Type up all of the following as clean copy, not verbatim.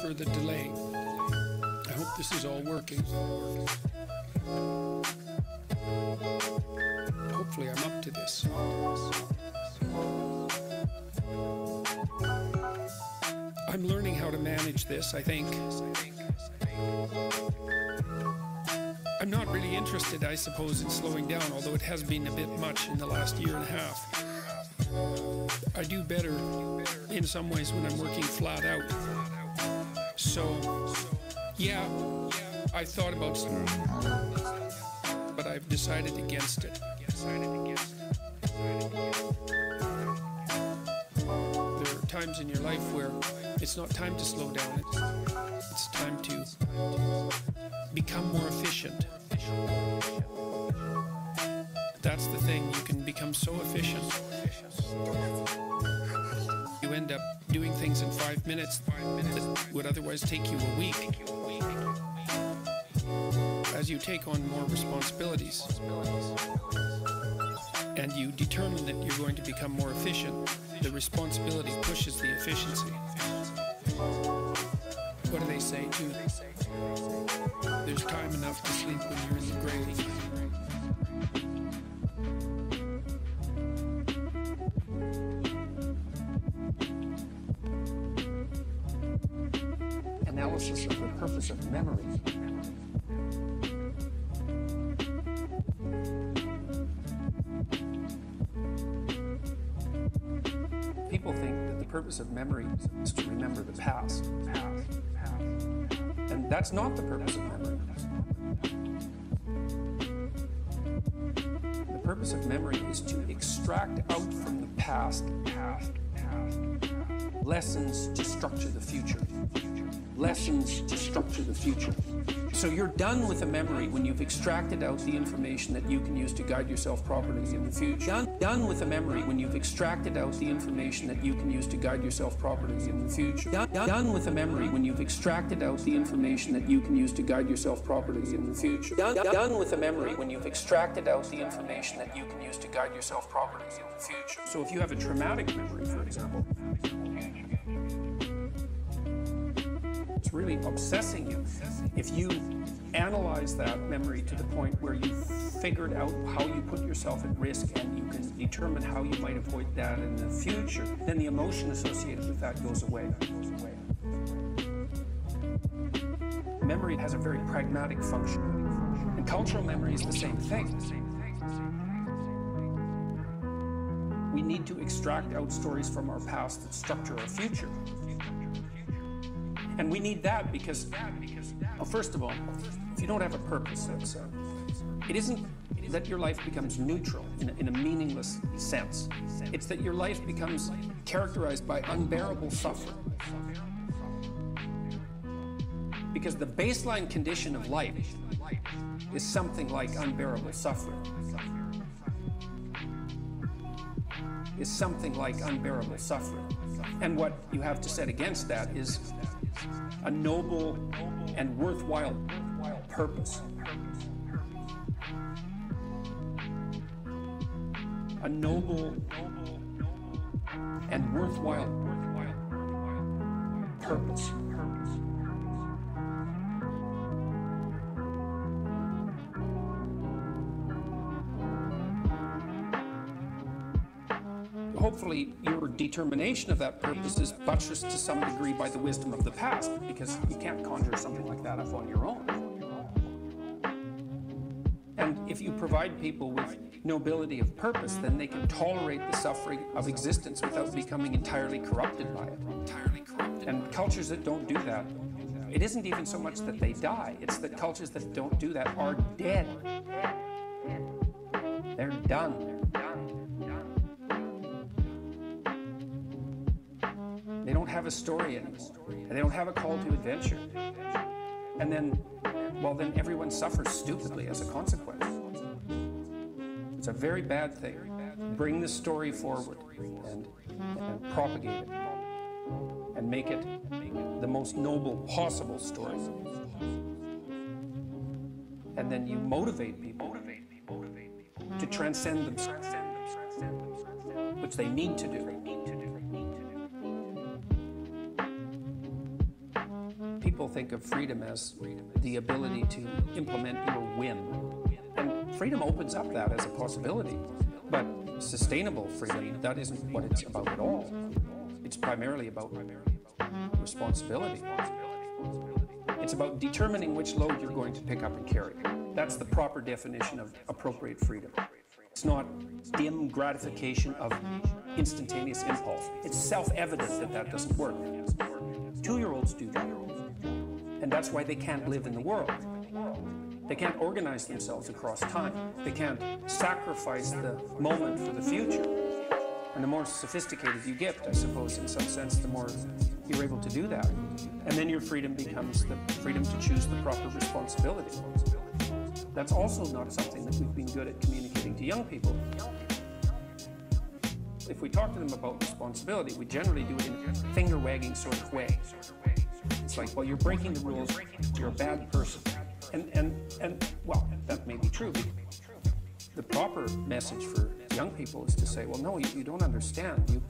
for the delay. I hope this is all working. Hopefully I'm up to this. I'm learning how to manage this, I think. I'm not really interested, I suppose, in slowing down, although it has been a bit much in the last year and a half. I do better in some ways when I'm working flat out. So, yeah, I thought about slowing down, but I've decided against it. There are times in your life where it's not time to slow down, it's time to become more efficient. That's the thing, you can become so efficient. You end up doing things in 5 minutes that would otherwise take you a week. As you take on more responsibilities and you determine that you're going to become more efficient, the responsibility pushes the efficiency. What do they say too? There's time enough to sleep when you're in the grave. Analysis of the purpose of memory. People think that the purpose of memory is to remember the past. And that's not the purpose of memory. The purpose of memory is to extract out from the past lessons to structure the future. Lessons to structure the future. So you're done with a memory when you've extracted out the information that you can use to guide yourself properly in the future. Done with a memory when you've extracted out the information that you can use to guide yourself properly in the future. Done with a memory when you've extracted out the information that you can use to guide yourself properly in the future. Done with a memory when you've extracted out the information that you can use to guide yourself properly in the future. So if you have a traumatic memory, for example, it's really obsessing you. If you analyze that memory to the point where you figured out how you put yourself at risk and you can determine how you might avoid that in the future, then the emotion associated with that goes away. Memory has a very pragmatic function, and cultural memory is the same thing. We need to extract out stories from our past that structure our future. And we need that because, well, first of all, if you don't have a purpose, it isn't that your life becomes neutral in a meaningless sense. It's that your life becomes characterized by unbearable suffering. Because the baseline condition of life is something like unbearable suffering. Is something like unbearable suffering. And what you have to set against that is a noble and worthwhile purpose. A noble and worthwhile purpose. Hopefully, your determination of that purpose is buttressed to some degree by the wisdom of the past, because you can't conjure something like that up on your own. And if you provide people with nobility of purpose, then they can tolerate the suffering of existence without becoming entirely corrupted by it. And cultures that don't do that, it isn't even so much that they die, it's that cultures that don't do that are dead. They're done. They don't have a story anymore, and they don't have a call to adventure. And then, well, then everyone suffers stupidly as a consequence. It's a very bad thing. Bring the story forward and propagate it and make it the most noble possible story. And then you motivate people to transcend themselves, which they need to do. think of freedom as the ability to implement your whim. And freedom opens up that as a possibility. But sustainable freedom, that isn't what it's about at all. It's primarily about responsibility. It's about determining which load you're going to pick up and carry. That's the proper definition of appropriate freedom. It's not dim gratification of instantaneous impulse. It's self-evident that that doesn't work. 2-year-olds do that. And that's why they can't live in the world. They can't organize themselves across time. They can't sacrifice the moment for the future. And the more sophisticated you get, I suppose, in some sense, the more you're able to do that. And then your freedom becomes the freedom to choose the proper responsibility. That's also not something that we've been good at communicating to young people. If we talk to them about responsibility, we generally do it in a finger-wagging sort of way. It's like, well, you're breaking the rules, you're a bad person. And well, that may be true. The proper message for young people is to say, well, no, you don't understand.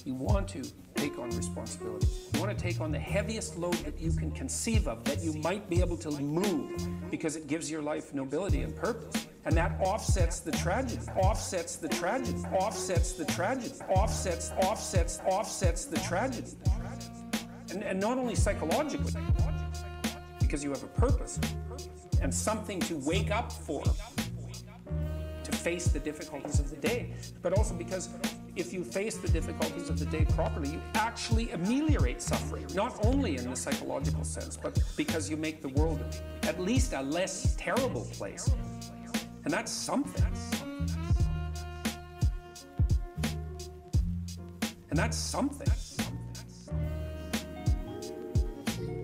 You want to take on responsibility. You want to take on the heaviest load that you can conceive of, that you might be able to move, because it gives your life nobility and purpose. And that offsets the tragedy, offsets the tragedy, offsets the tragedy, offsets the tragedy. And not only psychologically, because you have a purpose and something to wake up for, to face the difficulties of the day, but also because if you face the difficulties of the day properly, you actually ameliorate suffering, not only in the psychological sense, but because you make the world at least a less terrible place. And that's something. And that's something.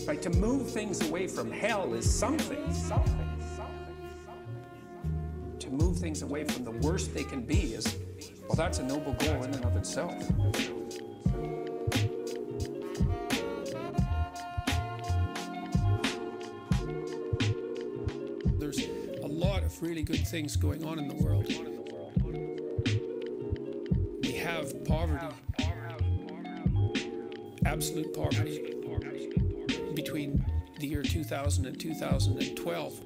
Right? To move things away from hell is something. To move things away from the worst they can be is, well, that's a noble goal in and of itself. There's a lot of really good things going on in the world. We have poverty, absolute poverty, between the year 2000 and 2012.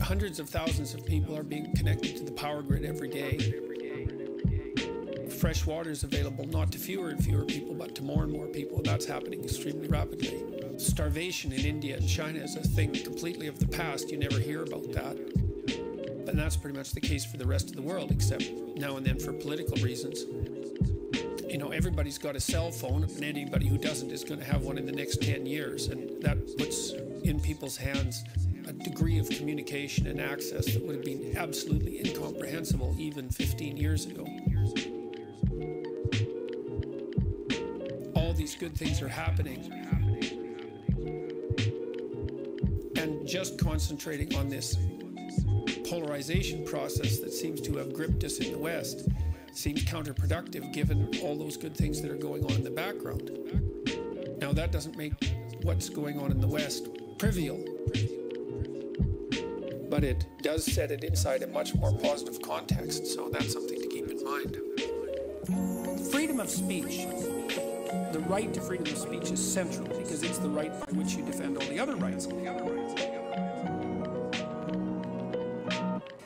Hundreds of thousands of people are being connected to the power grid every day. Fresh water is available not to fewer and fewer people, but to more and more people. That's happening extremely rapidly. Starvation in India and China is a thing completely of the past. You never hear about that. And that's pretty much the case for the rest of the world, except now and then for political reasons. You know, everybody's got a cell phone, and anybody who doesn't is going to have one in the next 10 years. And that puts in people's hands a degree of communication and access that would have been absolutely incomprehensible even 15 years ago. All these good things are happening. And just concentrating on this polarization process that seems to have gripped us in the West seems counterproductive given all those good things that are going on in the background. Now, that doesn't make what's going on in the West trivial, but it does set it inside a much more positive context, so that's something to keep in mind. Freedom of speech. The right to freedom of speech is central because it's the right by which you defend all the other rights.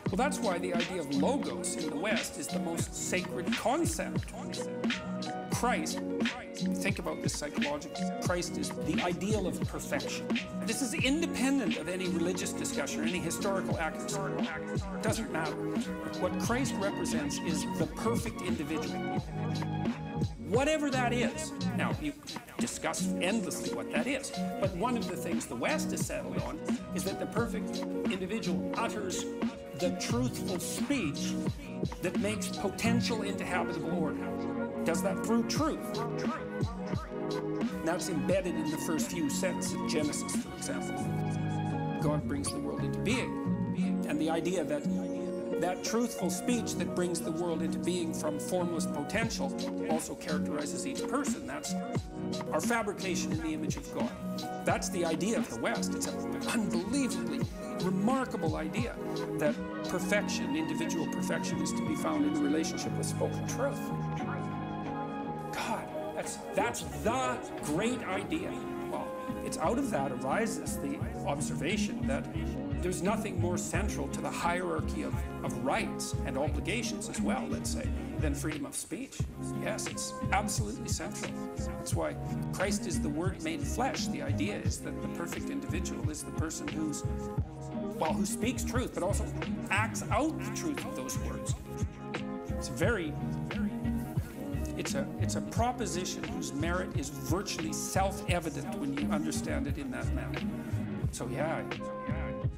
Well, that's why the idea of logos in the West is the most sacred concept. Christ, think about this psychologically, Christ is the ideal of perfection. This is independent of any religious discussion or any historical accuracy. It doesn't matter. What Christ represents is the perfect individual. Whatever that is. Now, you discuss endlessly what that is, but one of the things the West has settled on is that the perfect individual utters the truthful speech that makes potential into habitable order. Does that through truth. That's embedded in the first few sentences of Genesis, for example. God brings the world into being. And the idea that that truthful speech that brings the world into being from formless potential also characterizes each person. That's our fabrication in the image of God. That's the idea of the West. It's an unbelievably remarkable idea that perfection, individual perfection, is to be found in the relationship with spoken truth. God, That's the great idea. Well, it's out of that arises the observation that there's nothing more central to the hierarchy of rights and obligations as well, let's say, than freedom of speech. Yes, it's absolutely central. That's why Christ is the Word made flesh. The idea is that the perfect individual is the person who speaks truth, but also acts out the truth of those words. It's a proposition whose merit is virtually self-evident when you understand it in that manner. So yeah,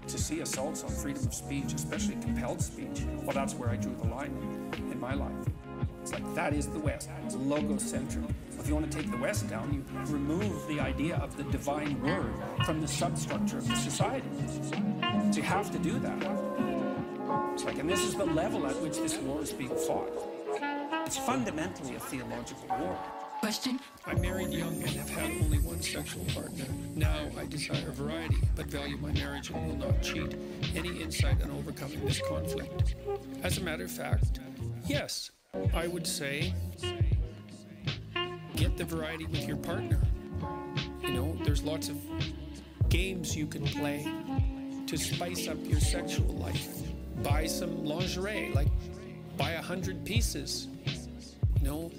to see assaults on freedom of speech, especially compelled speech, well, that's where I drew the line in my life. It's like, that is the West. It's logocentric. If you want to take the West down, you remove the idea of the divine word from the substructure of the society. So you have to do that. It's like, and this is the level at which this war is being fought. It's fundamentally a theological war. Question? I'm married young and have had only one sexual partner. Now I desire variety, but value my marriage and will not cheat. Any insight on overcoming this conflict? As a matter of fact, yes, I would say get the variety with your partner. You know, there's lots of games you can play to spice up your sexual life. Buy some lingerie, like buy 100 pieces. You know,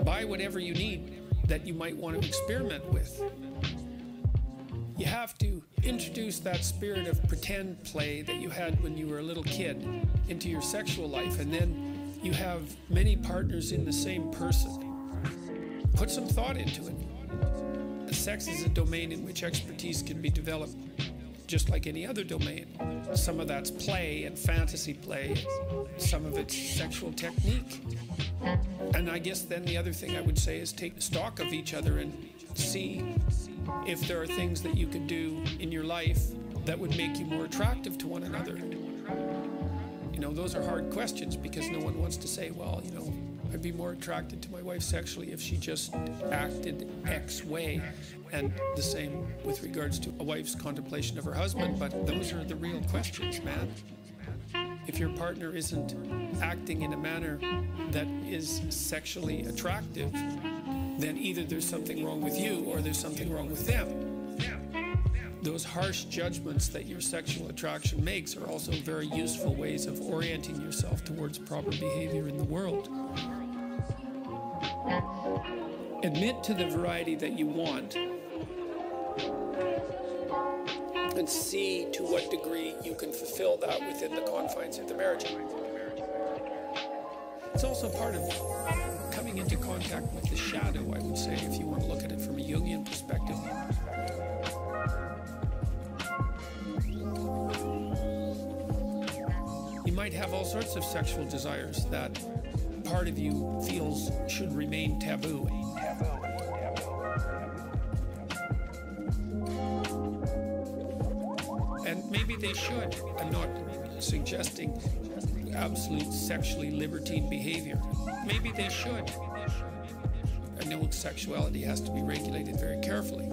buy whatever you need that you might want to experiment with. You have to introduce that spirit of pretend play that you had when you were a little kid into your sexual life, and then you have many partners in the same person. Put some thought into it. Sex is a domain in which expertise can be developed just like any other domain. Some of that's play and fantasy play, some of it's sexual technique. And I guess then the other thing I would say is take stock of each other and see if there are things that you could do in your life that would make you more attractive to one another. You know, those are hard questions because no one wants to say, well, you know, I'd be more attracted to my wife sexually if she just acted X way, and the same with regards to a wife's contemplation of her husband, but those are the real questions, man. If your partner isn't acting in a manner that is sexually attractive, then either there's something wrong with you or there's something wrong with them. Those harsh judgments that your sexual attraction makes are also very useful ways of orienting yourself towards proper behavior in the world. Admit to the variety that you want and see to what degree you can fulfill that within the confines of the marriage. It's also part of coming into contact with the shadow, I would say, if you want to look at it from a Jungian perspective. You might have all sorts of sexual desires that part of you feels should remain taboo. And maybe they should. I'm not suggesting absolute sexually libertine behavior. Maybe they should. I know sexuality has to be regulated very carefully.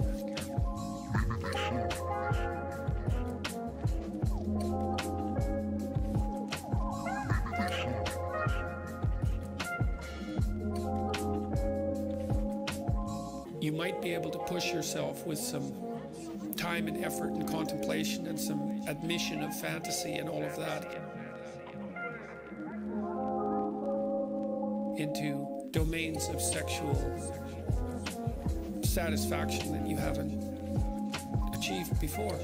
You might be able to push yourself with some time and effort and contemplation and some admission of fantasy and all of that into domains of sexual satisfaction that you haven't achieved before.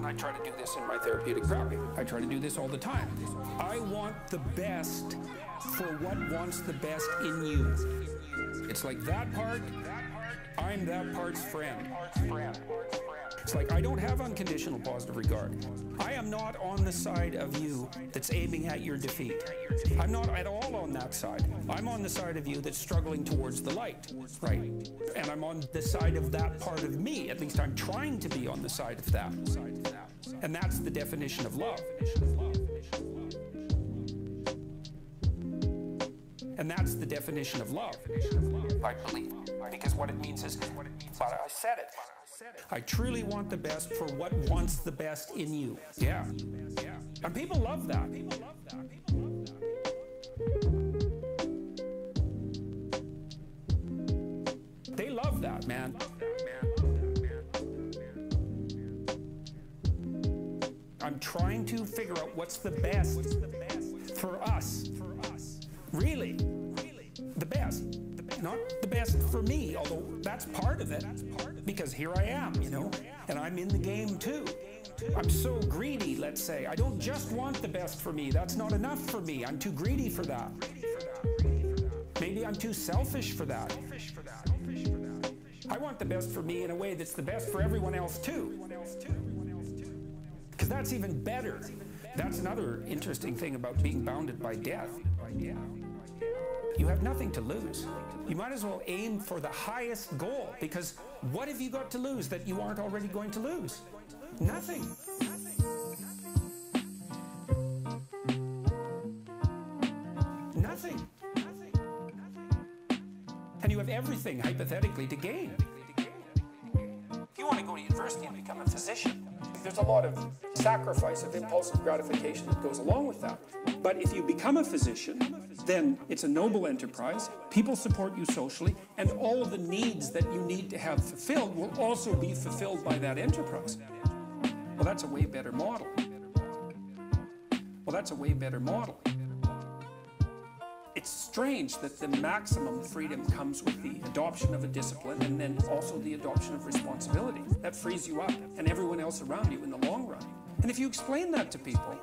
I try to do this in my therapeutic practice. I try to do this all the time. I want the best for what wants the best in you. It's like that part, I'm that part's friend. It's like I don't have unconditional positive regard. I am not on the side of you that's aiming at your defeat. I'm not at all on that side. I'm on the side of you that's struggling towards the light, right? And I'm on the side of that part of me. At least I'm trying to be on the side of that. And that's the definition of love. And that's the definition of love, I believe. Because what it means is, but I said it. I truly want the best for what wants the best in you. Yeah. And people love that. They love that, man. I'm trying to figure out what's the best for us. Really, the best. Not the best for me, although that's part of it, because here I am, you know, and I'm in the game too. I'm so greedy, let's say. I don't just want the best for me. That's not enough for me. I'm too greedy for that. Maybe I'm too selfish for that. I want the best for me in a way that's the best for everyone else too. Because that's even better. That's another interesting thing about being bounded by death. You have nothing to lose. You might as well aim for the highest goal, because what have you got to lose that you aren't already going to lose? Nothing. Nothing. And you have everything, hypothetically, to gain. If you want to go to university and become a physician, there's a lot of sacrifice of impulsive gratification that goes along with that. But if you become a physician, then it's a noble enterprise, people support you socially, and all of the needs that you need to have fulfilled will also be fulfilled by that enterprise. Well, that's a way better model. It's strange that the maximum freedom comes with the adoption of a discipline and then also the adoption of responsibility. That frees you up and everyone else around you in the long run. And if you explain that to people,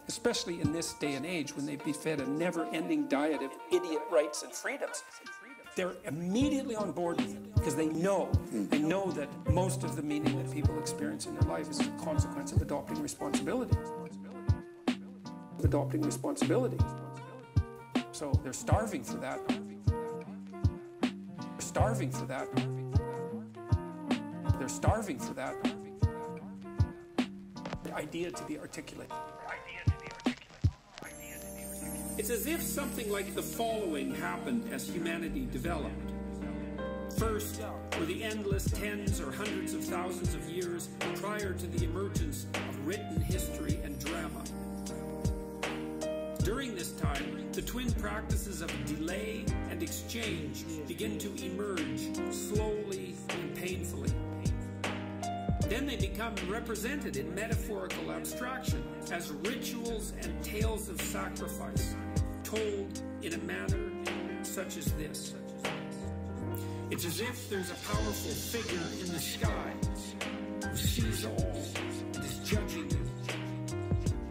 especially in this day and age when they've been fed a never-ending diet of idiot rights and freedoms, they're immediately on board with it because they know that most of the meaning that people experience in their life is a consequence of adopting responsibility. So they're starving for that. The idea to be articulated. It's as if something like the following happened as humanity developed. First were the endless tens or hundreds of thousands of years prior to the emergence of written history and drama. During this time, the twin practices of delay and exchange begin to emerge slowly and painfully. Then they become represented in metaphorical abstraction as rituals and tales of sacrifice, told in a manner such as this. It's as if there's a powerful figure in the sky who sees all and is judging you.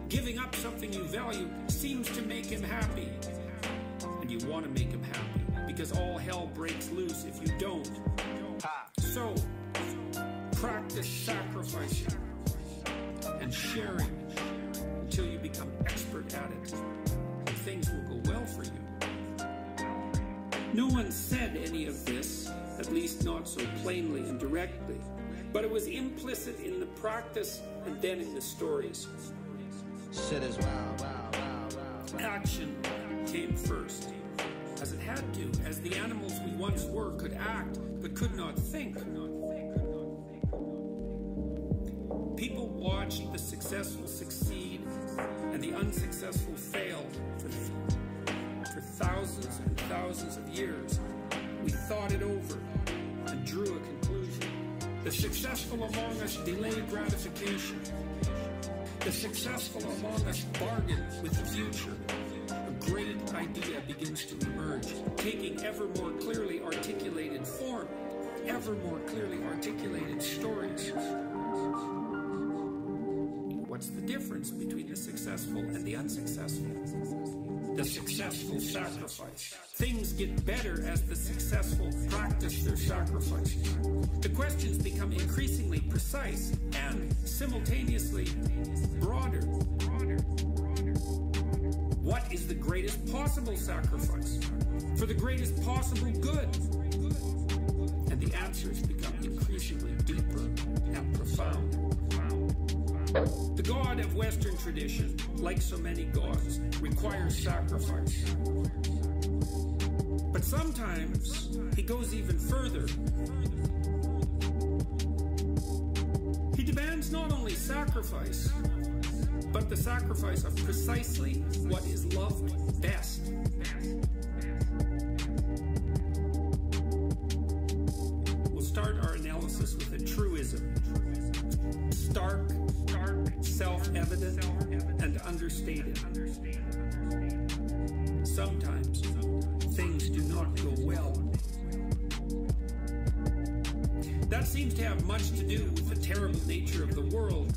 Giving up something you value seems to make him happy, and you want to make him happy because all hell breaks loose if you don't. So, practice sacrificing and sharing until you become expert at it, and things will go well for you. No one said any of this, at least not so plainly and directly, but it was implicit in the practice and then in the stories. Shit is wow. Action came first, as it had to, as the animals we once were could act, but could not think. People watched the successful succeed and the unsuccessful fail for thousands and thousands of years. We thought it over and drew a conclusion. The successful among us delayed gratification. The successful among us bargain with the future. A great idea begins to emerge, taking ever more clearly articulated form, ever more clearly articulated stories. What's the difference between the successful and the unsuccessful? The successful sacrifice. Things get better as the successful practice their sacrifices. The questions become increasingly precise and simultaneously broader. What is the greatest possible sacrifice for the greatest possible good? And the answers become increasingly deeper and profound. The God of Western tradition, like so many gods, requires sacrifice. But sometimes he goes even further. He demands not only sacrifice, but the sacrifice of precisely what is loved best. We'll start our analysis with a truism. Stark, self-evident, and understated. Sometimes things do not go well. That seems to have much to do with the terrible nature of the world,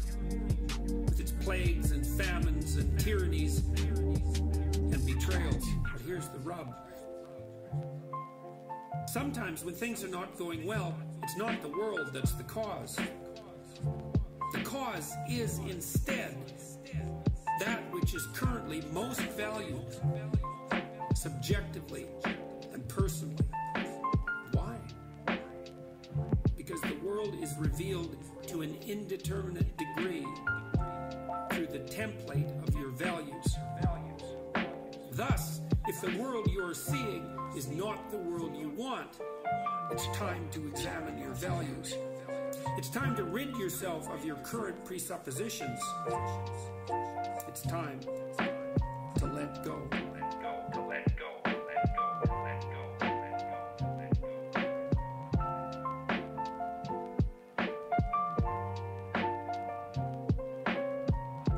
with its plagues and famines and tyrannies and betrayals. But here's the rub. Sometimes when things are not going well, it's not the world that's the cause. The cause is instead that which is currently most valued, subjectively and personally. Why? Because the world is revealed to an indeterminate degree through the template of your values. Thus, if the world you're seeing is not the world you want, it's time to examine your values. It's time to rid yourself of your current presuppositions. It's time to let go.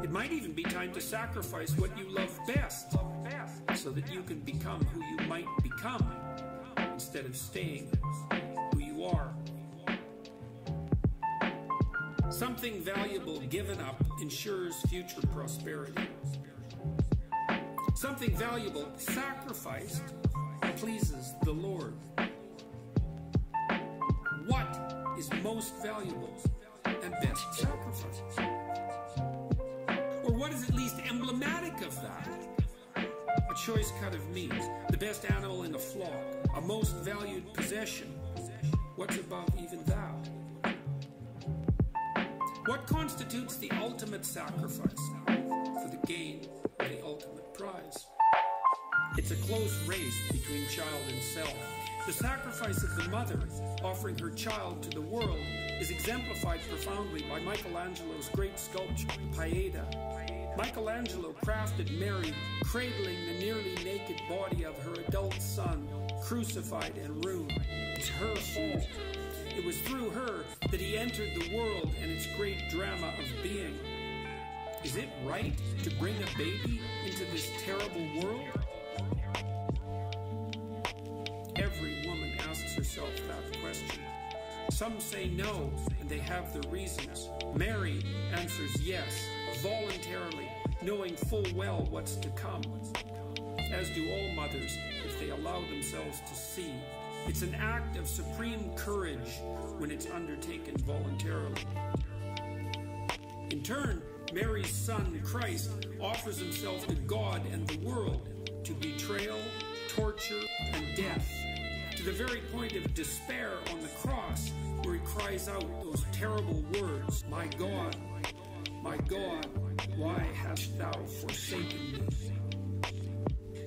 It might even be time to sacrifice what you love best so that you can become who you might become instead of staying who you are. Something valuable given up ensures future prosperity. Something valuable sacrificed pleases the Lord. What is most valuable and best sacrificed? Or what is at least emblematic of that? A choice cut of meat, the best animal in a flock, a most valued possession. What's above even that? What constitutes the ultimate sacrifice for the gain of the ultimate prize? It's a close race between child and self. The sacrifice of the mother offering her child to the world is exemplified profoundly by Michelangelo's great sculpture, Pieta. Michelangelo crafted Mary cradling the nearly naked body of her adult son, crucified and ruined. It's her fault. It was through her that he entered the world and its great drama of being. Is it right to bring a baby into this terrible world? Every woman asks herself that question. Some say no, and they have their reasons. Mary answers yes, voluntarily, knowing full well what's to come. As do all mothers, if they allow themselves to see. It's an act of supreme courage when it's undertaken voluntarily. In turn, Mary's son, Christ, offers himself to God and the world to betrayal, torture, and death, to the very point of despair on the cross, where he cries out those terrible words, my God, why hast thou forsaken me?"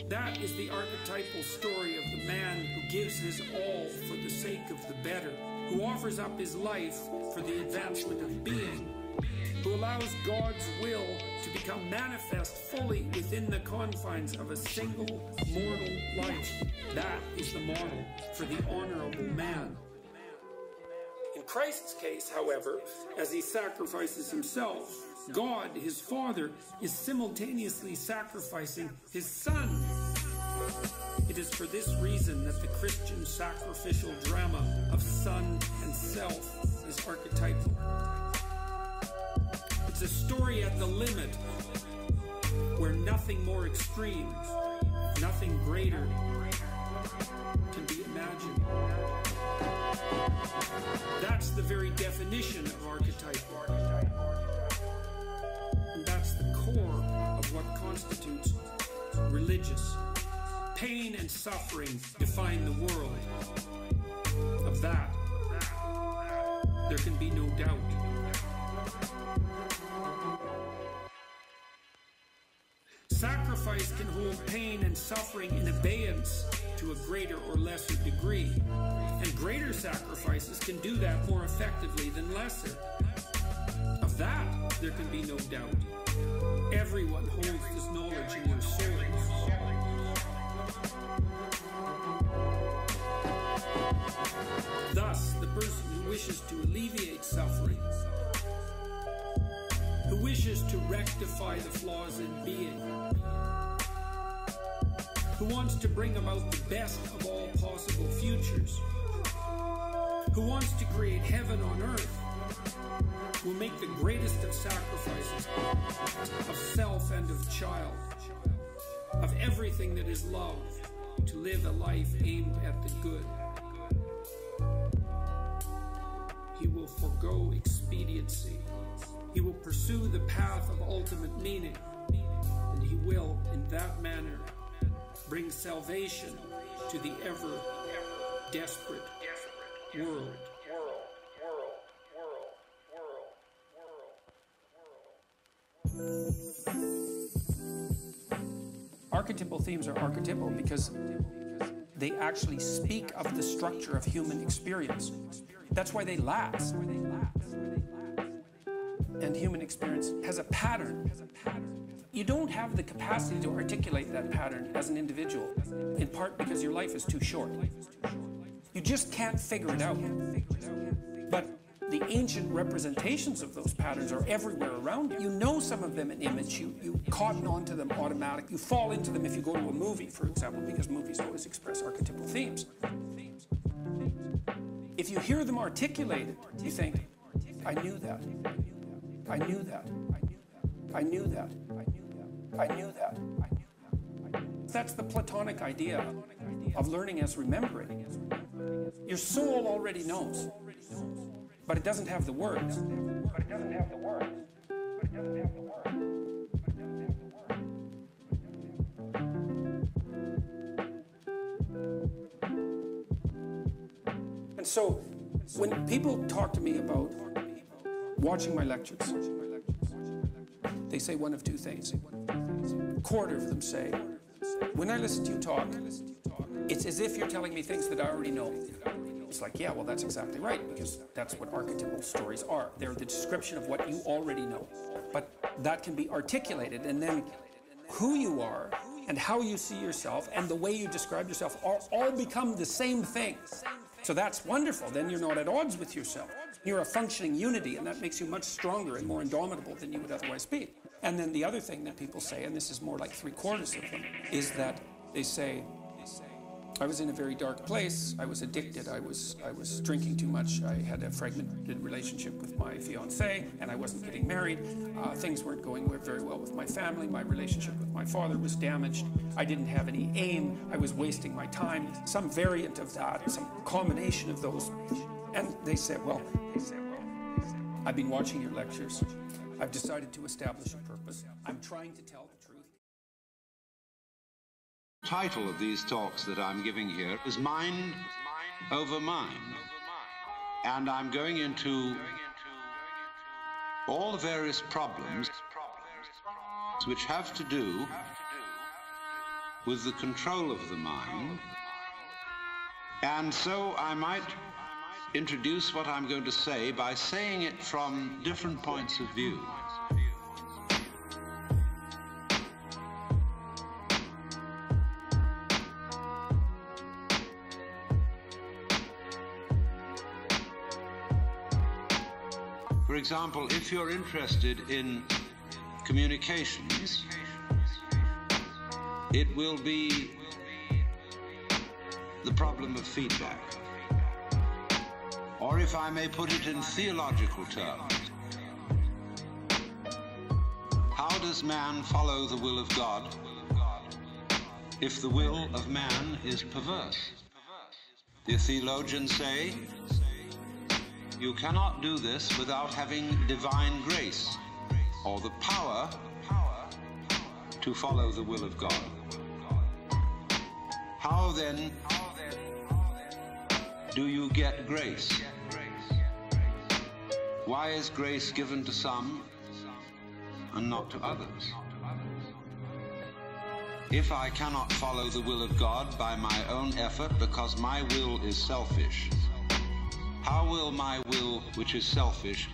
That is the archetypal story of the man who gives his all for the sake of the better, who offers up his life for the advancement of being, who allows God's will to become manifest fully within the confines of a single mortal life. That is the model for the honorable man. In Christ's case, however, as he sacrifices himself, God, his Father, is simultaneously sacrificing his Son. It is for this reason that the Christian sacrificial drama of Son and Self is archetypal. It's a story at the limit, where nothing more extreme, nothing greater can be imagined. That's the very definition of archetypal. And that's the core of what constitutes religious. Pain and suffering define the world. Of that, there can be no doubt. Sacrifice can hold pain and suffering in abeyance to a greater or lesser degree, and greater sacrifices can do that more effectively than lesser. Of that, there can be no doubt. Everyone holds this knowledge in their souls. Thus, the person who wishes to alleviate suffering, who wishes to rectify the flaws in being, who wants to bring about the best of all possible futures, who wants to create heaven on earth, will make the greatest of sacrifices of self and of child, of everything that is love, to live a life aimed at the good. He will forego expediency. He will pursue the path of ultimate meaning, and he will, in that manner, bring salvation to the ever desperate world. Archetypal themes are archetypal because they actually speak of the structure of human experience. That's why they last. And human experience has a pattern. You don't have the capacity to articulate that pattern as an individual, in part because your life is too short. You just can't figure it out. But the ancient representations of those patterns are everywhere around you. You know some of them in image. You cotton onto them automatically. You fall into them if you go to a movie, for example, because movies always express archetypal themes. If you hear them articulated, you think, I knew that. I knew that. I knew that. I knew that. That's the Platonic idea of learning as remembering. Your soul already knows, but it doesn't have the words. And so, when people talk to me about watching my lectures, they say one of two things. A quarter of them say, when I listen to you talk, it's as if you're telling me things that I already know. It's like, yeah, well, that's exactly right, because that's what archetypal stories are. They're the description of what you already know. But that can be articulated, and then who you are and how you see yourself and the way you describe yourself all become the same thing. So that's wonderful. Then you're not at odds with yourself. You're a functioning unity, and that makes you much stronger and more indomitable than you would otherwise be. And then the other thing that people say, and this is more like 3/4 of them, is that they say, I was in a very dark place, I was addicted, I was drinking too much, I had a fragmented relationship with my fiancée, and I wasn't getting married, things weren't going very well with my family, my relationship with my father was damaged, I didn't have any aim, I was wasting my time, some variant of that, some combination of those. And they said, well, I've been watching your lectures, I've decided to establish a purpose, I'm trying to tell the truth. The title of these talks that I'm giving here is Mind Over Mind, and I'm going into all the various problems which have to do with the control of the mind, and so I might introduce what I'm going to say by saying it from different points of view. For example, if you're interested in communications, it will be the problem of feedback. Or if I may put it in theological terms, how does man follow the will of God if the will of man is perverse? The theologians say, you cannot do this without having divine grace, or the power to follow the will of God. How then do you get grace? Why is grace given to some and not to others? If I cannot follow the will of God by my own effort because my will is selfish, how will my will, which is selfish,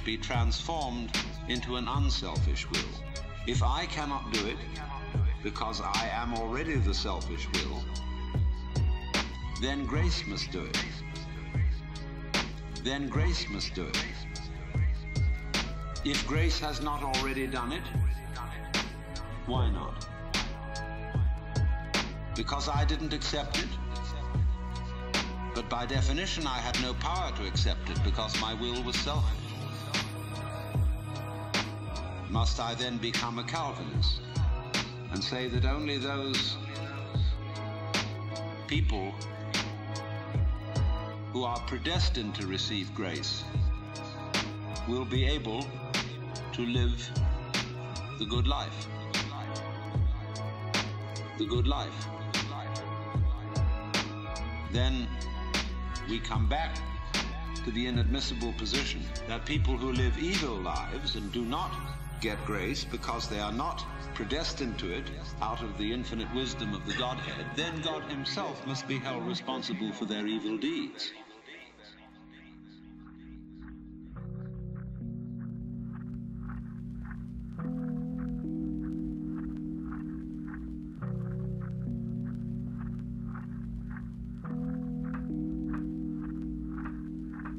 be transformed into an unselfish will? If I cannot do it because I am already the selfish will, then grace must do it. Then grace must do it. If grace has not already done it, why not? Because I didn't accept it. But by definition, I had no power to accept it because my will was selfish. Must I then become a Calvinist and say that only those people who are predestined to receive grace will be able to live the good life? The good life. Then we come back to the inadmissible position that people who live evil lives and do not get grace because they are not predestined to it out of the infinite wisdom of the Godhead, then God himself must be held responsible for their evil deeds.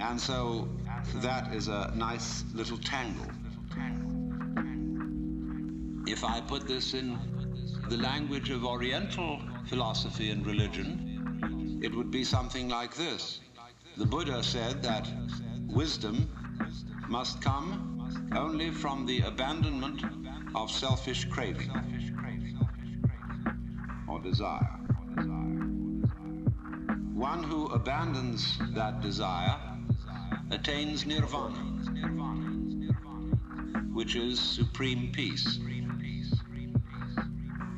And so that is a nice little tangle. If I put this in the language of Oriental philosophy and religion, it would be something like this. The Buddha said that wisdom must come only from the abandonment of selfish craving or desire. One who abandons that desire attains nirvana, which is supreme peace,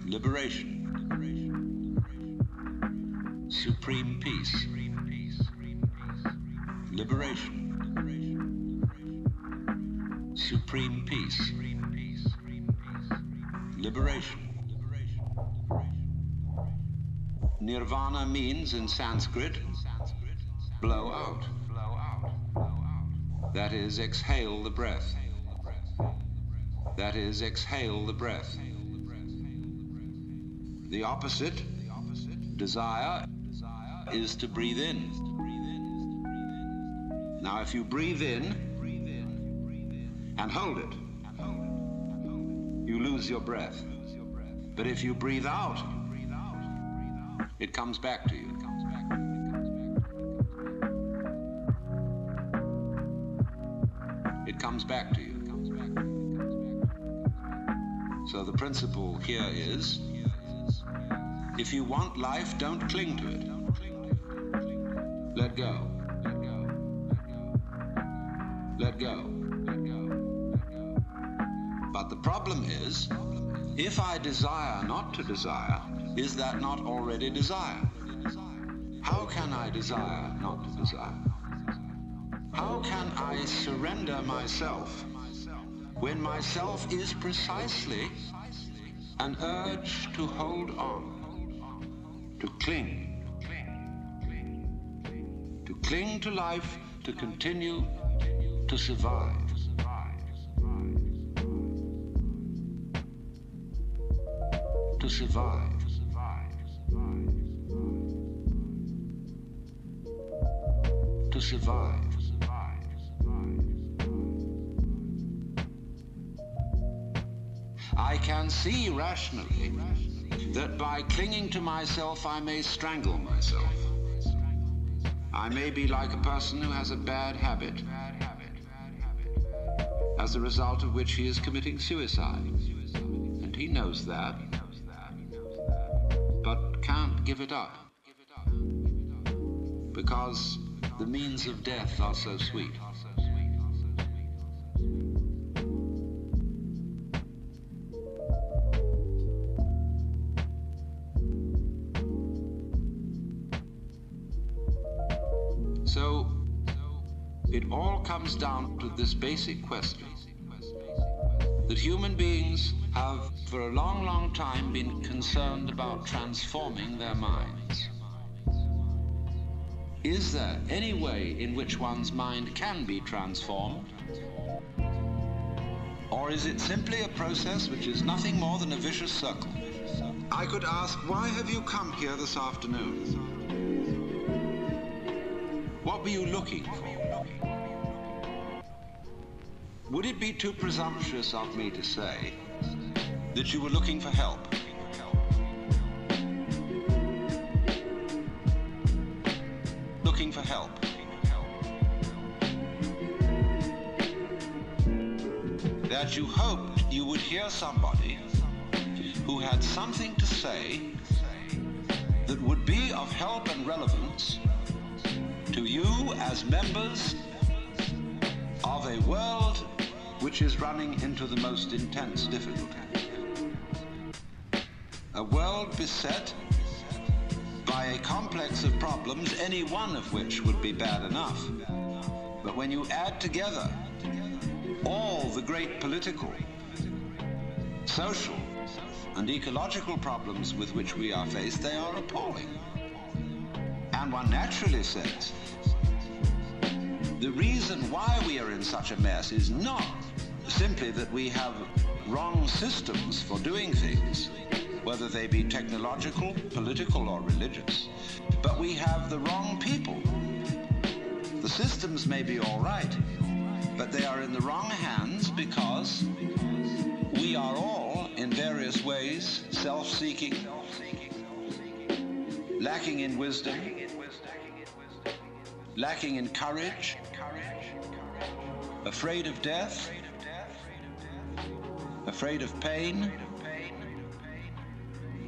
liberation, supreme peace, liberation, supreme peace, liberation. Nirvana means in Sanskrit, blow out. That is, exhale the breath. That is, exhale the breath. The opposite, desire, is to breathe in. Now, if you breathe in and hold it, you lose your breath. But if you breathe out, it comes back to you. It comes back to you. So the principle here is, if you want life, don't cling to it. Let go. Let go. But the problem is, if I desire not to desire, is that not already desire? How can I desire not to desire? How can I surrender myself when myself is precisely an urge to hold on, to cling to life, to continue to survive? To survive. To survive. I can see rationally that by clinging to myself I may strangle myself. I may be like a person who has a bad habit, as a result of which he is committing suicide. And he knows that, but can't give it up, because the means of death are so sweet. So it all comes down to this basic question, that human beings have for a long, long time been concerned about transforming their minds. Is there any way in which one's mind can be transformed? Or is it simply a process which is nothing more than a vicious circle? I could ask, why have you come here this afternoon? What were you looking for? Would it be too presumptuous of me to say that you were looking for help? Looking for help. That you hoped you would hear somebody who had something to say that would be of help and relevance to you as members of a world which is running into the most intense difficulty. A world beset by a complex of problems, any one of which would be bad enough. But when you add together all the great political, social, and ecological problems with which we are faced, they are appalling. And one naturally says, the reason why we are in such a mess is not simply that we have wrong systems for doing things, whether they be technological, political, or religious, but we have the wrong people. The systems may be all right, but they are in the wrong hands because we are all, in various ways, self-seeking, lacking in wisdom, lacking in courage, afraid of death, afraid of pain,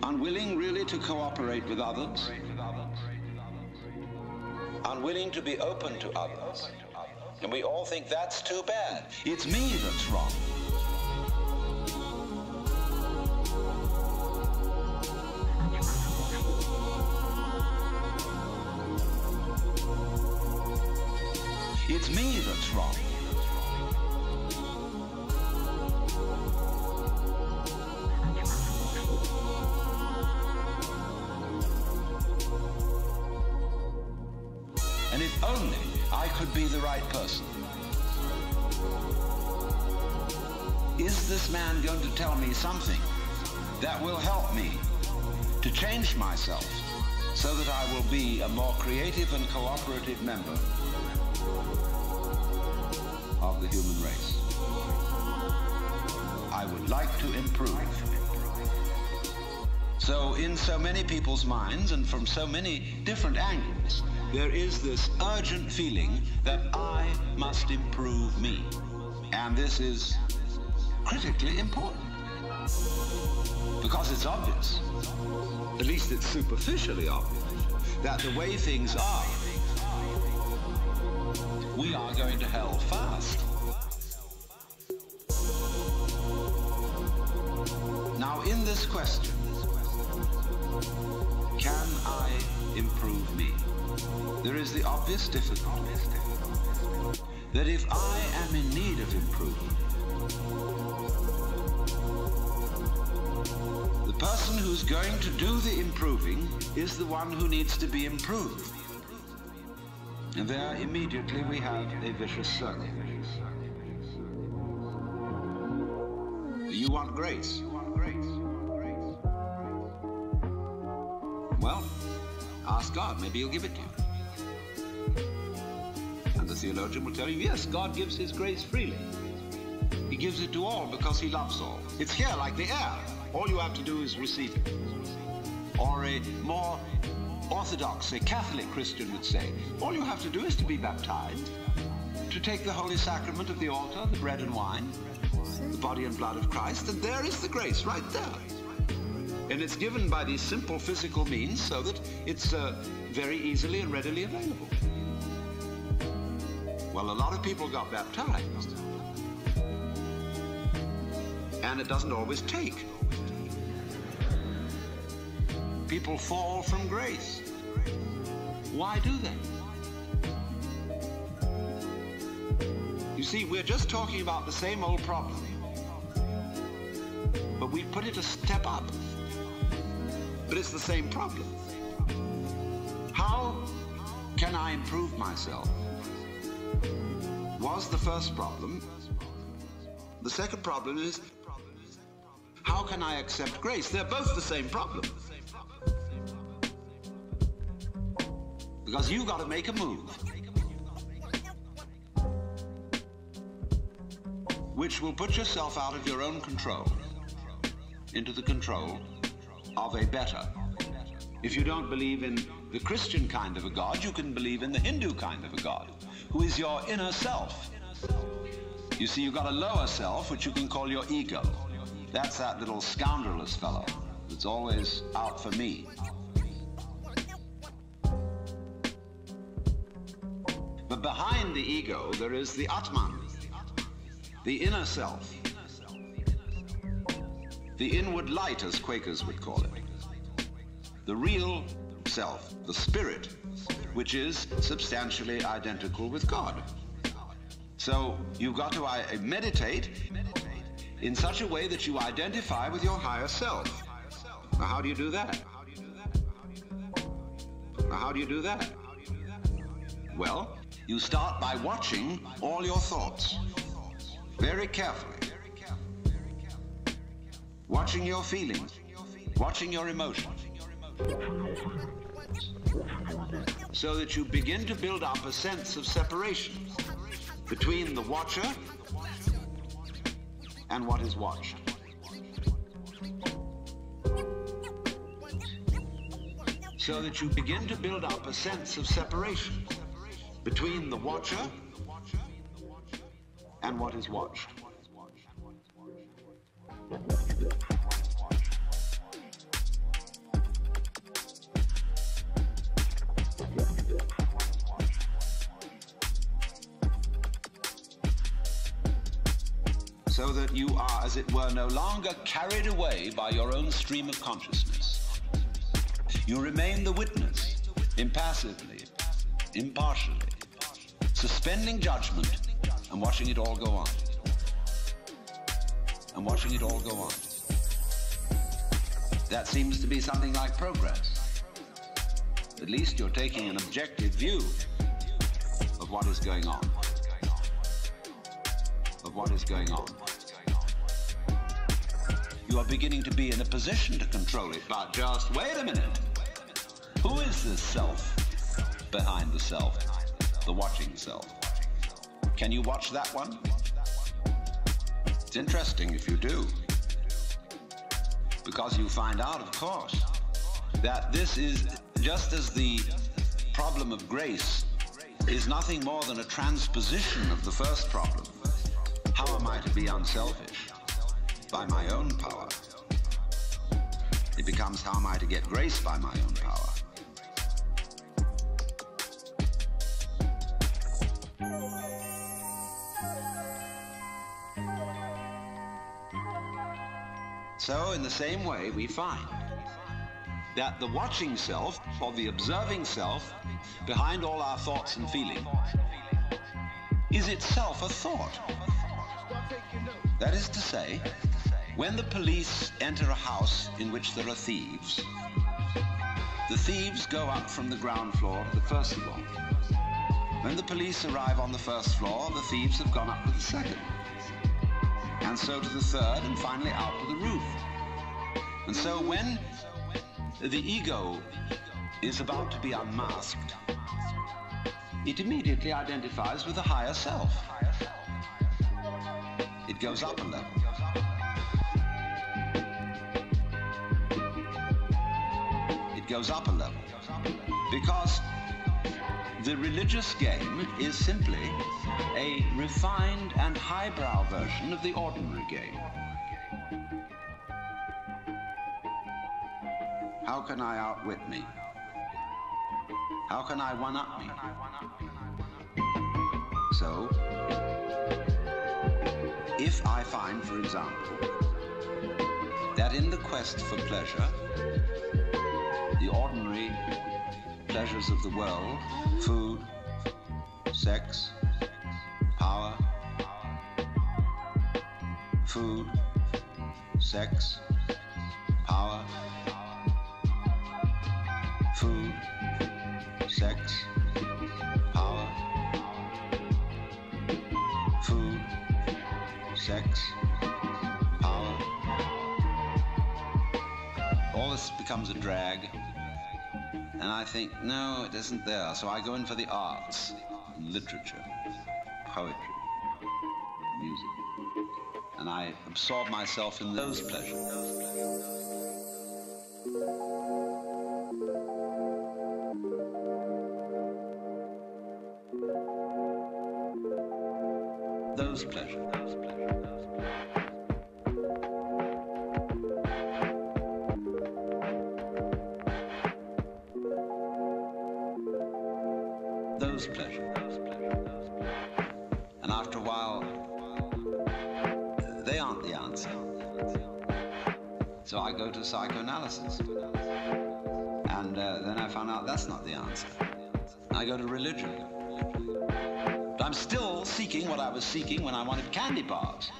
unwilling really to cooperate with others, unwilling to be open to others. And we all think that's too bad. It's me that's wrong. It's me that's wrong. And if only I could be the right person. Is this man going to tell me something that will help me to change myself so that I will be a more creative and cooperative member of the human race? I would like to improve. So in so many people's minds and from so many different angles, there is this urgent feeling that I must improve me. And this is critically important. Because it's obvious, at least it's superficially obvious, that the way things are, we are going to hell fast. Now in this question, can I improve me? There is the obvious difficulty that if I am in need of improvement, the person who's going to do the improving is the one who needs to be improved. And there immediately we have a vicious circle. You want grace. Well, ask God, maybe he'll give it to you. And the theologian will tell you, yes, God gives his grace freely. He gives it to all because he loves all. It's here like the air. All you have to do is receive it. Or a more orthodox, a Catholic Christian would say, all you have to do is to be baptized, to take the holy sacrament of the altar, the bread and wine, the body and blood of Christ, and there is the grace right there. And it's given by these simple physical means so that it's very easily and readily available. Well, a lot of people got baptized, and it doesn't always take. People fall from grace. Why do they? You see, we're just talking about the same old problem, but we put it a step up. But it's the same problem. How can I improve myself? Was the first problem. The second problem is, how can I accept grace? They're both the same problem. Because you've got to make a move, which will put yourself out of your own control into the control of a better. If you don't believe in the Christian kind of a God, you can believe in the Hindu kind of a God, who is your inner self. You see, you've got a lower self, which you can call your ego. That's that little scoundrelous fellow that's always out for me. But behind the ego, there is the Atman, the inner self, the inward light, as Quakers would call it. The real self, the spirit, which is substantially identical with God. So you've got to meditate in such a way that you identify with your higher self. Now, how do you do that? Now, how do you do that? Well, you start by watching all your thoughts very carefully. Watching your feelings, watching your emotions, so that you begin to build up a sense of separation between the watcher and what is watched. So that you begin to build up a sense of separation between the watcher and what is watched. So that you are, as it were, no longer carried away by your own stream of consciousness. You remain the witness, impassively, impartially, suspending judgment and watching it all go on. And watching it all go on. That seems to be something like progress. At least you're taking an objective view of what is going on. Of what is going on. You are beginning to be in a position to control it, but just wait a minute. Who is this self behind the self, the watching self? Can you watch that one? It's interesting if you do, because you find out, of course, that this is just as the problem of grace is nothing more than a transposition of the first problem. How am I to be unselfish? By my own power. It becomes, how am I to get grace by my own power? So, in the same way, we find that the watching self, or the observing self, behind all our thoughts and feelings, is itself a thought. That is to say, when the police enter a house in which there are thieves, the thieves go up from the ground floor to the first floor. When the police arrive on the first floor, the thieves have gone up to the second, and so to the third, and finally out to the roof. And so when the ego is about to be unmasked, it immediately identifies with the higher self. It goes up a level. It goes up a level. Because the religious game is simply a refined and highbrow version of the ordinary game. How can I outwit me? How can I one-up me? So, if I find, for example, that in the quest for pleasure, the ordinary pleasures of the world, food, sex, power, food, sex, power, food, sex, power, food, sex, power. All this becomes a drag, and I think, no, it isn't there. So I go in for the arts, literature, poetry, music, and I absorb myself in those pleasures. Those pleasures. Those pleasures. And after a while, they aren't the answer. So I go to psychoanalysis. And then I found out that's not the answer. I go to religion. But I'm still seeking what I was seeking when I wanted candy bars.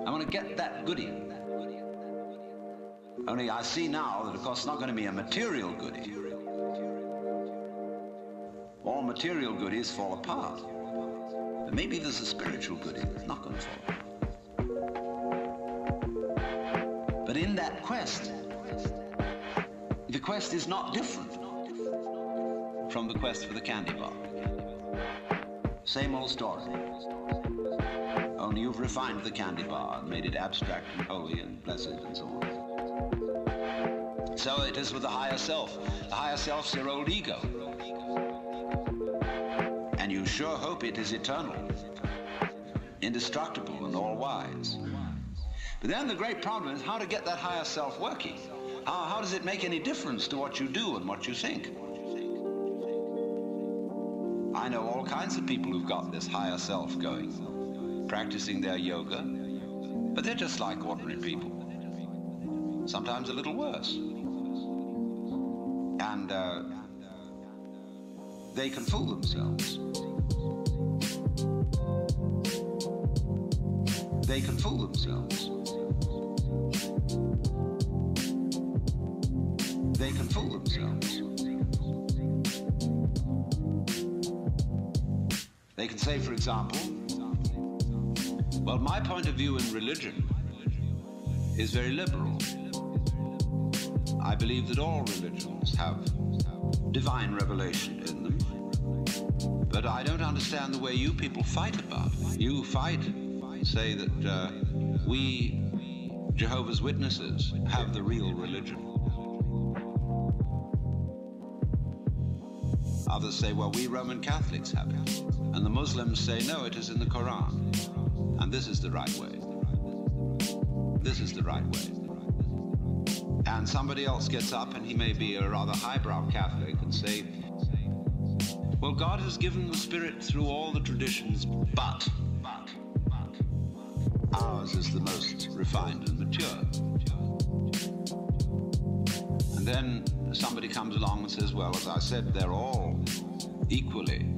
I want to get that goodie. Only I see now that, of course, it's not going to be a material goodie. All material goodies fall apart. But maybe there's a spiritual goodie that's not going to fall apart. But in that quest, the quest is not different from the quest for the candy bar. Same old story. Only you've refined the candy bar and made it abstract and holy and blessed and so on. So it is with the higher self. The higher self's your old ego. And you sure hope it is eternal, indestructible and all-wise. But then the great problem is how to get that higher self working. How does it make any difference to what you do and what you think? I know all kinds of people who've got this higher self going, practicing their yoga, but they're just like ordinary people. Sometimes a little worse. And they can fool themselves. They can fool themselves. They can fool themselves. They can say, for example, well, my point of view in religion is very liberal. I believe that all religions have divine revelation in them. But I don't understand the way you people fight about it. You fight, say that we, Jehovah's Witnesses, have the real religion. Others say, well, we Roman Catholics have it. And the Muslims say, no, it is in the Quran. And this is the right way. This is the right way. And somebody else gets up, and he may be a rather highbrow Catholic, and say, well, God has given the Spirit through all the traditions, but ours is the most refined and mature. And then somebody comes along and says, well, as I said, they're all equally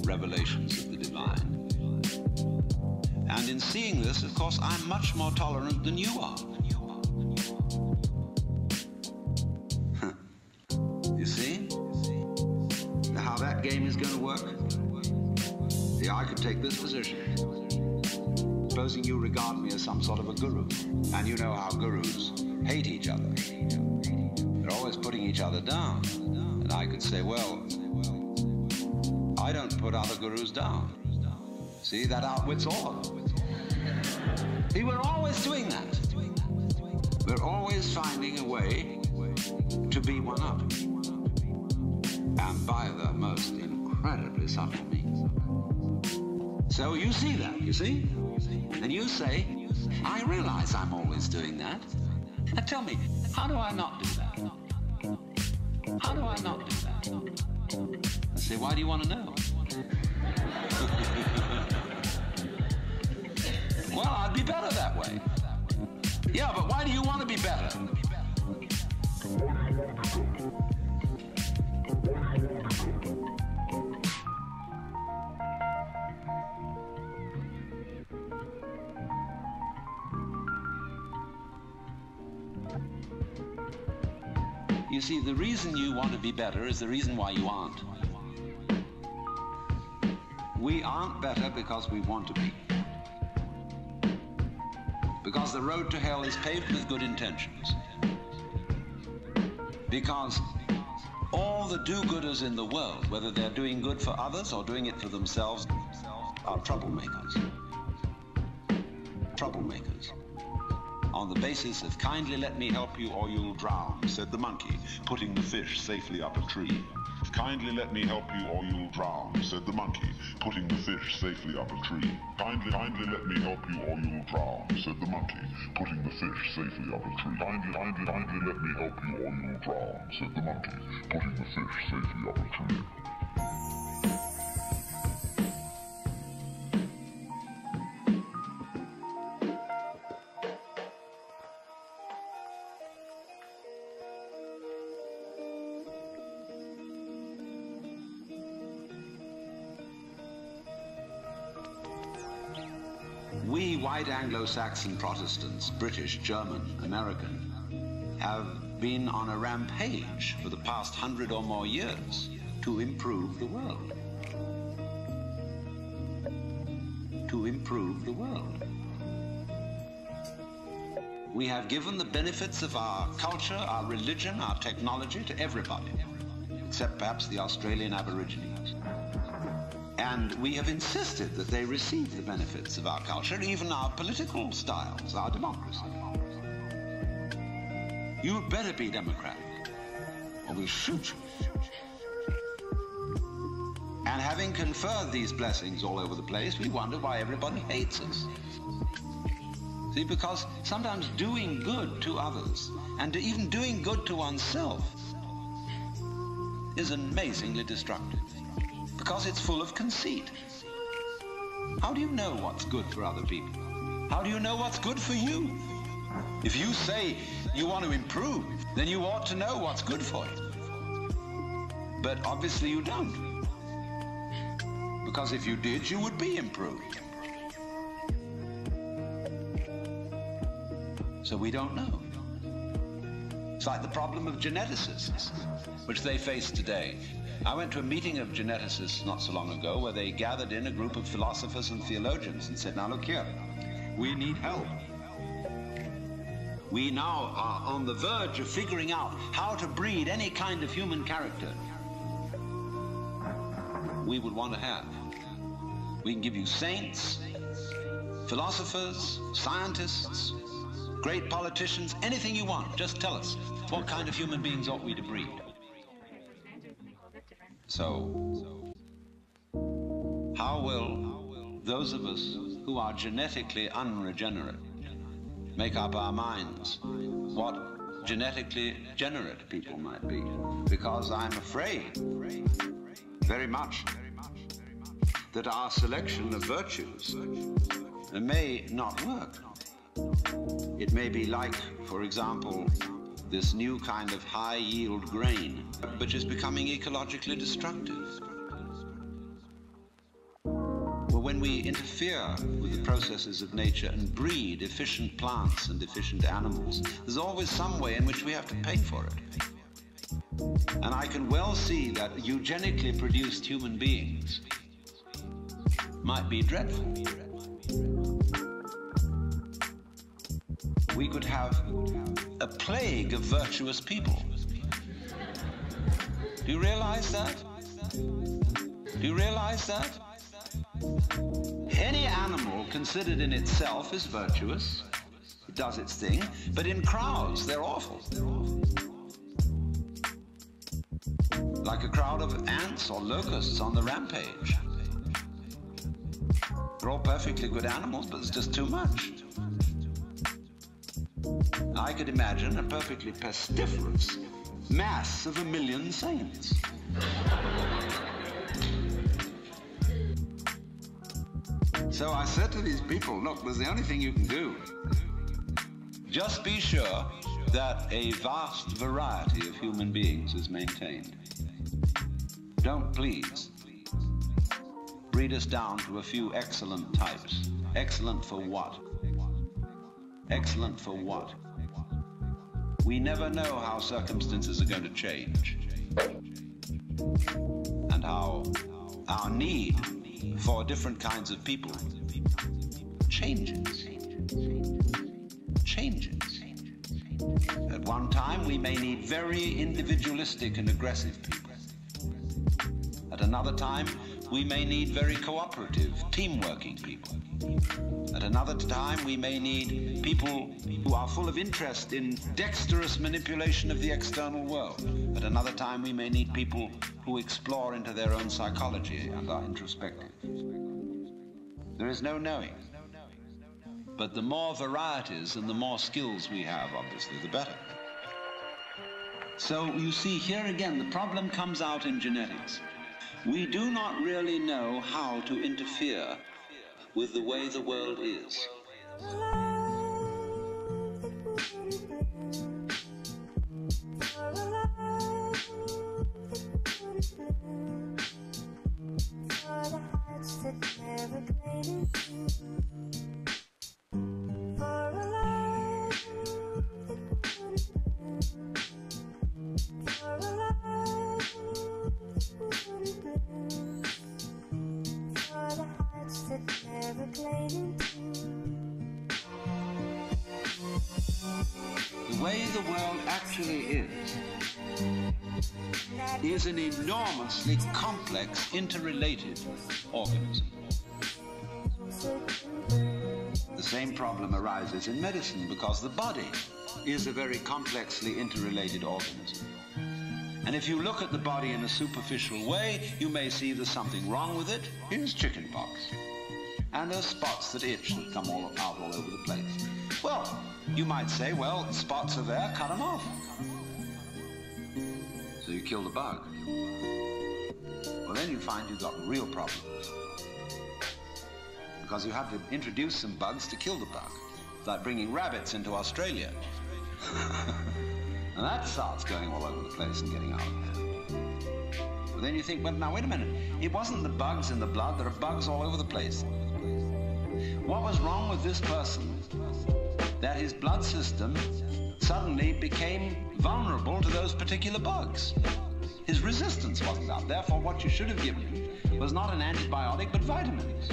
revelations of the divine. And in seeing this, of course, I'm much more tolerant than you are. You see? How that game is going to work? See, I could take this position. Supposing you regard me as some sort of a guru, and you know how gurus hate each other. They're always putting each other down. And I could say, well, I don't put other gurus down. See, that outwits all of them. See, we're always doing that. We're always finding a way to be one up. And by the most incredibly subtle means. So you see that, you see? And you say, I realize I'm always doing that. Now tell me, how do I not do that? How do I not do that? I say, why do you want to know? Well, I'd be better that way. Yeah, but why do you want to be better? You see, the reason you want to be better is the reason why you aren't. We aren't better because we want to be. Because the road to hell is paved with good intentions. Because all the do-gooders in the world, whether they're doing good for others or doing it for themselves, are troublemakers. Troublemakers. On the basis of kindly let me help you or you'll drown, said the monkey, putting the fish safely up a tree. Kindly let me help you or you'll drown, said the monkey, putting the fish safely up a tree. Kindly let me help you or you'll drown, said the monkey, putting the fish safely up a tree. Kindly let me help you or you'll drown, said the monkey, putting the fish safely up a tree. We white Anglo-Saxon Protestants, British, German, American, have been on a rampage for the past 100 or more years to improve the world. To improve the world. We have given the benefits of our culture, our religion, our technology to everybody, except perhaps the Australian Aborigines. And we have insisted that they receive the benefits of our culture, even our political styles, our democracy. You'd better be democratic, or we'll shoot you. And having conferred these blessings all over the place, we wonder why everybody hates us. See, because sometimes doing good to others, and even doing good to oneself, is amazingly destructive. Because it's full of conceit. How do you know what's good for other people? How do you know what's good for you? If you say you want to improve, then you ought to know what's good for you. But obviously you don't. Because if you did, you would be improved. So we don't know. It's like the problem of geneticists, which they face today. I went to a meeting of geneticists not so long ago where they gathered in a group of philosophers and theologians and said, now look here, we need help. We now are on the verge of figuring out how to breed any kind of human character we would want to have. We can give you saints, philosophers, scientists, great politicians, anything you want. Just tell us, what kind of human beings ought we to breed? So, how will those of us who are genetically unregenerate make up our minds what genetically generate people might be? Because I'm afraid very much that our selection of virtues may not work. It may be like, for example, this new kind of high-yield grain, which is becoming ecologically destructive. Well, when we interfere with the processes of nature and breed efficient plants and efficient animals, there's always some way in which we have to pay for it. And I can well see that eugenically produced human beings might be dreadful. We could have a plague of virtuous people. Do you realize that? Do you realize that? Any animal considered in itself is virtuous. It does its thing, but in crowds they're awful. Like a crowd of ants or locusts on the rampage. They're all perfectly good animals, but it's just too much. I could imagine a perfectly pestiferous mass of 1 million saints. So I said to these people, look, there's the only thing you can do. Just be sure that a vast variety of human beings is maintained. Don't please breed us down to a few excellent types. Excellent for what? Excellent for what? We never know how circumstances are going to change, and how our need for different kinds of people changes. At one time, we may need very individualistic and aggressive people. At another time, we may need very cooperative, team-working people. At another time, we may need people who are full of interest in dexterous manipulation of the external world. At another time, we may need people who explore into their own psychology and are introspective. There is no knowing. But the more varieties and the more skills we have, obviously, the better. So you see, here again, the problem comes out in genetics. We do not really know how to interfere with the way the world is. The way the world actually is an enormously complex, interrelated organism. The same problem arises in medicine because the body is a very complexly interrelated organism. And if you look at the body in a superficial way, you may see there's something wrong with it. Here's chickenpox. And there's spots that itch that come out all over the place. Well, you might say, well, the spots are there, cut them off. So you kill the bug. Well, then you find you've got real problems. Because you have to introduce some bugs to kill the bug. It's like bringing rabbits into Australia. And that starts going all over the place and getting out of hand. But then you think, well, now wait a minute. It wasn't the bugs in the blood. There are bugs all over the place. What was wrong with this person that his blood system suddenly became vulnerable to those particular bugs? His resistance wasn't up. Therefore, what you should have given him was not an antibiotic, but vitamins.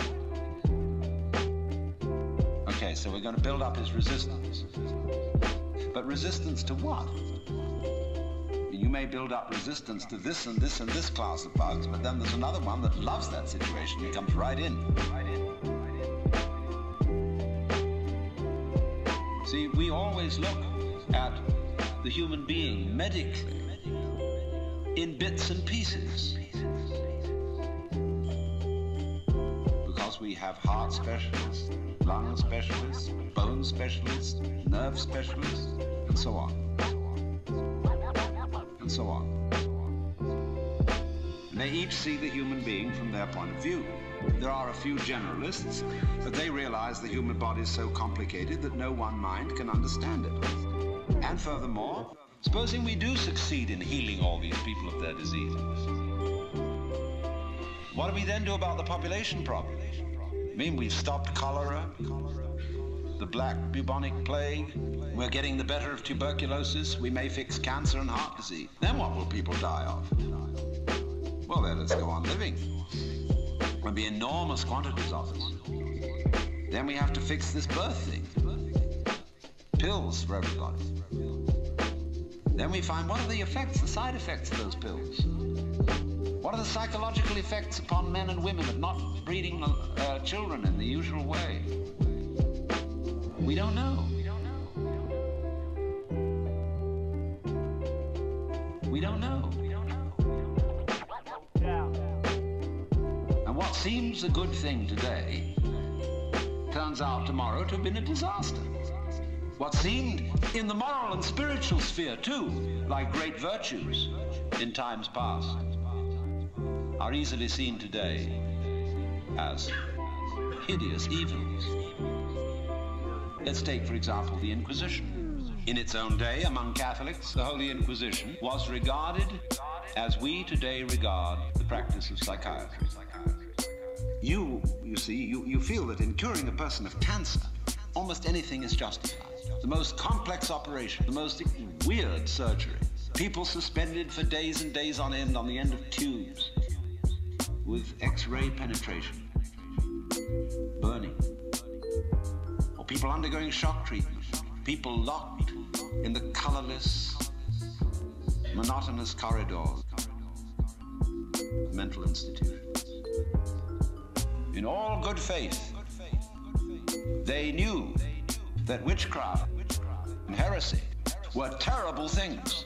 Okay, so we're going to build up his resistance. But resistance to what? You may build up resistance to this and this and this class of bugs, but then there's another one that loves that situation. It comes right in. See, we always look at the human being medically in bits and pieces. Because we have heart specialists, lung specialists, bone specialists, nerve specialists, and so on. And so on. And they each see the human being from their point of view. There are a few generalists, but they realize the human body is so complicated that no one mind can understand it. And furthermore, supposing we do succeed in healing all these people of their diseases, what do we then do about the population problem? I mean, we've stopped cholera, the black bubonic plague, we're getting the better of tuberculosis, we may fix cancer and heart disease. Then what will people die of? Well, then let's go on living. There'll be enormous quantities of us. Then we have to fix this birth thing. Pills for everybody. Then we find, what are the effects, the side effects of those pills? What are the psychological effects upon men and women of not breeding children in the usual way? We don't know. We don't know. And what seems a good thing today turns out tomorrow to have been a disaster. What seemed in the moral and spiritual sphere too, like great virtues in times past, are easily seen today as hideous evils. Let's take, for example, the Inquisition. In its own day, among Catholics, the Holy Inquisition was regarded as we today regard the practice of psychiatry. You see, you feel that in curing a person of cancer, almost anything is justified. The most complex operation, the most weird surgery. People suspended for days and days on end on the end of tubes with X-ray penetration, burning. Or people undergoing shock treatment. People locked in the colorless, monotonous corridors of mental institutions. In all good faith, they knew that witchcraft and heresy were terrible things.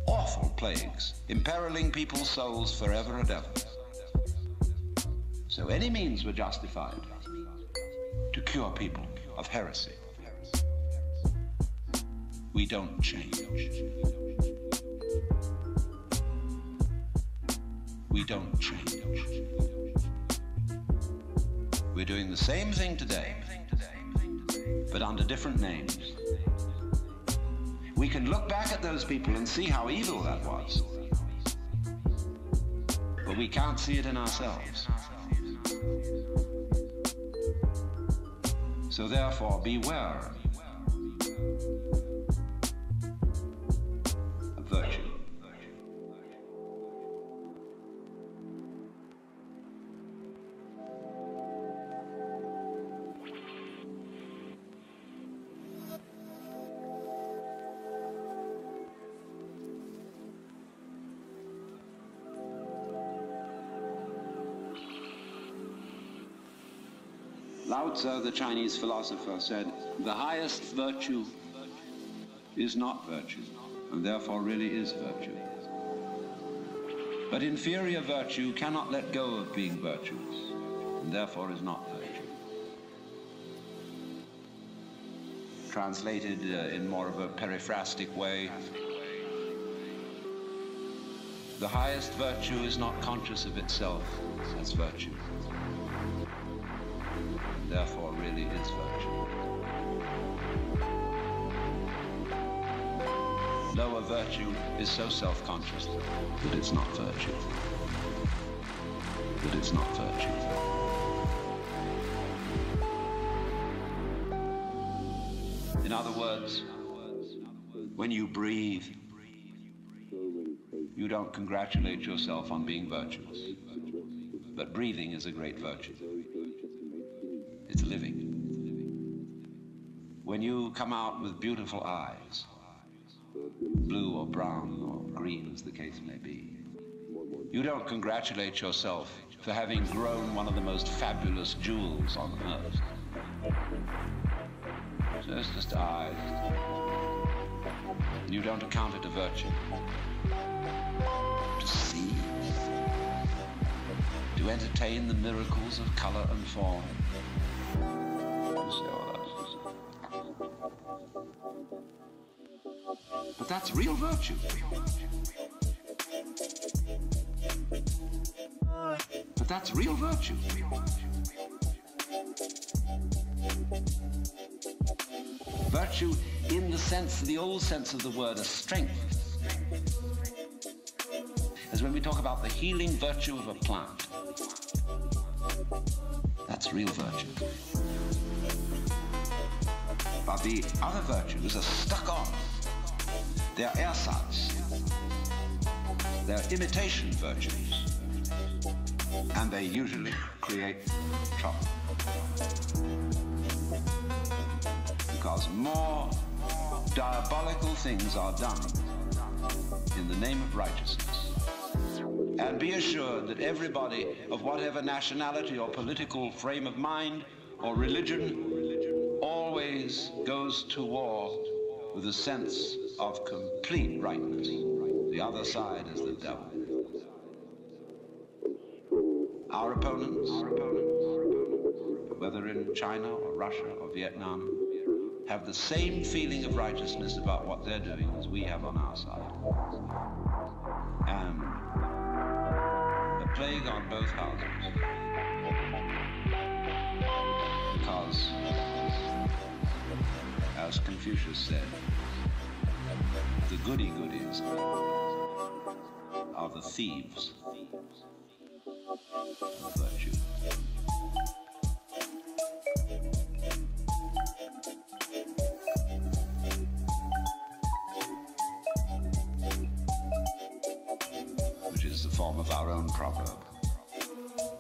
Awful plagues, imperiling people's souls forever and ever. So any means were justified to cure people of heresy. We don't change. We don't change. We're doing the same thing today, but under different names. We can look back at those people and see how evil that was, but we can't see it in ourselves. So therefore, beware of virtue. Lao Tzu, the Chinese philosopher, said, the highest virtue is not virtue, and therefore really is virtue. But inferior virtue cannot let go of being virtuous, and therefore is not virtue. Translated in more of a periphrastic way, the highest virtue is not conscious of itself as virtue. Therefore really is virtue. Lower virtue is so self-conscious that it's not virtue. That it's not virtue. In other words, when you breathe, you don't congratulate yourself on being virtuous. But breathing is a great virtue. It's living. When you come out with beautiful eyes, blue or brown or green as the case may be, you don't congratulate yourself for having grown one of the most fabulous jewels on earth. So it's just eyes. You don't account it a virtue. To see, to entertain the miracles of color and form. But that's real virtue. But that's real virtue. Virtue in the sense, the old sense of the word, a strength. As when we talk about the healing virtue of a plant. That's real virtue. But the other virtues are stuck on. They're ersatz. They're imitation virtues. And they usually create trouble. Because more diabolical things are done in the name of righteousness. And be assured that everybody of whatever nationality or political frame of mind or religion always goes to war with a sense of complete rightness. The other side is the devil. Our opponents, whether in China or Russia or Vietnam, have the same feeling of righteousness about what they're doing as we have on our side. And the plague on both houses. Because, as Confucius said, the goody-goodies are the thieves of virtue. which is the form of our own proverb.